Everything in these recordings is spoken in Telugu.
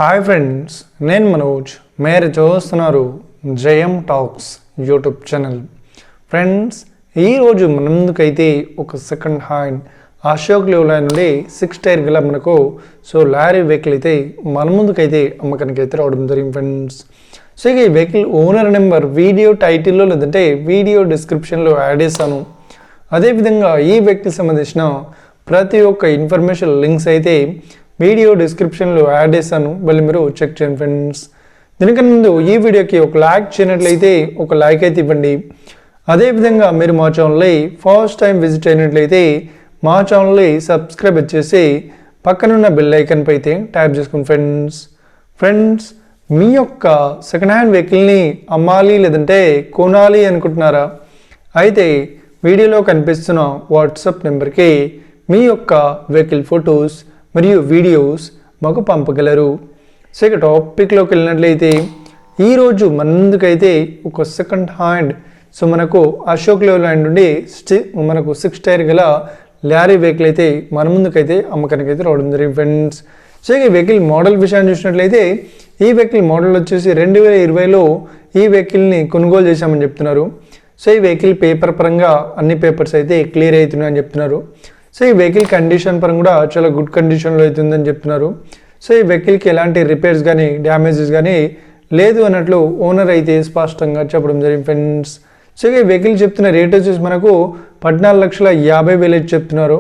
హాయ్ ఫ్రెండ్స్, నేను మనోజ్. మీరు చూస్తున్నారు జయం టాక్స్ యూట్యూబ్ ఛానల్. ఫ్రెండ్స్, ఈరోజు మన ముందుకైతే ఒక సెకండ్ హ్యాండ్ అశోక్ లేలాండ్ నుండి 6 టైర్ గల మనకు లారీ వెహికల్ అయితే మన ముందుకైతే అమ్మకానికి అయితే రావడం జరిగింది ఫ్రెండ్స్. సో ఇక ఈ వెహికల్ ఓనర్ నెంబర్ వీడియో టైటిల్లో లేదంటే వీడియో డిస్క్రిప్షన్లో యాడ్ చేస్తాను. అదేవిధంగా ఈ వెహికల్ సంబంధించిన ప్రతి ఒక్క ఇన్ఫర్మేషన్ లింక్స్ అయితే వీడియో డిస్క్రిప్షన్లో యాడ్ చేస్తాను, మళ్ళీ మీరు చెక్ చేయండి ఫ్రెండ్స్. దీనికన్నా ముందు ఈ వీడియోకి ఒక లైక్ చేయనట్లయితే ఒక లైక్ అయితే ఇవ్వండి. అదేవిధంగా మీరు మా ఛానల్ని ఫస్ట్ టైం విజిట్ అయినట్లయితే మా ఛానల్ని సబ్స్క్రైబ్ చేసి పక్కనున్న బెల్ ఐకాన్ పై అయితే ట్యాప్ చేసుకోండి ఫ్రెండ్స్. మీ యొక్క సెకండ్ హ్యాండ్ వెహికల్ని అమ్మాలి లేదంటే కొనాలి అనుకుంటున్నారా? అయితే వీడియోలో కనిపిస్తున్న వాట్సాప్ నెంబర్కి మీ యొక్క వెహికల్ ఫొటోస్ మరియు వీడియోస్ మాకు పంపగలరు. సో ఇక టాపిక్లోకి వెళ్ళినట్లయితే ఈరోజు మన ముందుకైతే ఒక సెకండ్ హ్యాండ్ మనకు అశోక్ లేలాండ్ నుండి మనకు 6 టైర్ గల లారీ వెహికల్ అయితే మన ముందుకైతే అమ్మకానికి అయితే రావడం జరిగింది ఫ్రెండ్స్. సో ఈ వెహికల్ మోడల్ విషయాన్ని చూసినట్లయితే ఈ వెహికల్ మోడల్ వచ్చేసి 2020లో ఈ వెహికల్ని కొనుగోలు చేశామని చెప్తున్నారు. సో ఈ వెహికల్ పేపర్ పరంగా అన్ని పేపర్స్ అయితే క్లియర్ అవుతున్నాయని చెప్తున్నారు. సో ఈ వెహికల్ కండిషన్ పరంగా కూడా చాలా గుడ్ కండిషన్లో అవుతుందని చెప్తున్నారు. సో ఈ వెహికల్కి ఎలాంటి రిపేర్స్ కానీ డ్యామేజెస్ కానీ లేదు అన్నట్లు ఓనర్ అయితే స్పష్టంగా చెప్పడం జరిగింది ఫ్రెండ్స్. సో ఈ వెహికల్ చెప్తున్న రేట్ వచ్చేసి మనకు 14,50,000 చెప్తున్నారు.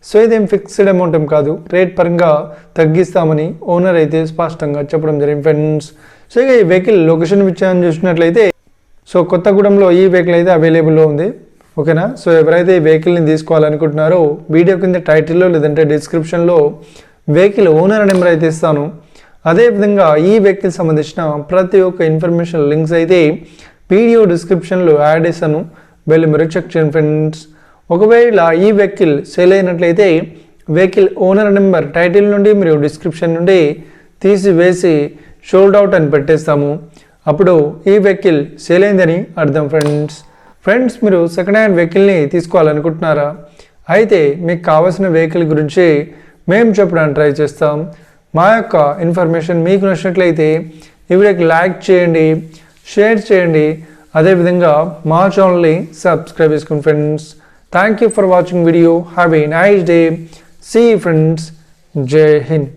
సో ఇదేం ఫిక్స్డ్ అమౌంట్ ఏం కాదు, రేట్ పరంగా తగ్గిస్తామని ఓనర్ అయితే స్పష్టంగా చెప్పడం జరిగింది ఫ్రెండ్స్. సో ఇక ఈ వెహికల్ లొకేషన్ విషయాన్ని చూసినట్లయితే కొత్తగూడెంలో ఈ వెహికల్ అయితే అవైలబుల్లో ఉంది. ఓకేనా? సో ఎవరైతే ఈ వెహికల్ని తీసుకోవాలనుకుంటున్నారో వీడియో కింద టైటిల్లో లేదంటే డిస్క్రిప్షన్లో వెహికల్ ఓనర్ నెంబర్ అయితే ఇస్తాను. అదేవిధంగా ఈ వెహికల్ సంబంధించిన ప్రతి ఒక్క ఇన్ఫర్మేషన్ లింక్స్ అయితే వీడియో డిస్క్రిప్షన్లో యాడ్ చేస్తాను, వెళ్ళి మీరు చెక్ చేయండి ఫ్రెండ్స్. ఒకవేళ ఈ వెహికల్ సేల్ అయినట్లయితే వెహికల్ ఓనర్ నెంబర్ టైటిల్ నుండి మీరు డిస్క్రిప్షన్ నుండి తీసివేసి షోల్డ్ అవుట్ అని పెట్టేస్తాము. అప్పుడు ఈ వెహికల్ సేల్ అయిందని అర్థం ఫ్రెండ్స్. మీరు సెకండ్ హ్యాండ్ వెహికల్ని తీసుకోవాలనుకుంటున్నారా? అయితే మీకు కావాల్సిన వెహికల్ గురించి మేము చెప్పడానికి ట్రై చేస్తాం. మా యొక్క ఇన్ఫర్మేషన్ మీకు నచ్చినట్లయితే ఈ వీడియోకి లైక్ చేయండి, షేర్ చేయండి, అదేవిధంగా మా ఛానల్ని సబ్స్క్రైబ్ చేసుకోండి friends. Thank you for watching video. Have a nice day. See friends. Jai Hind.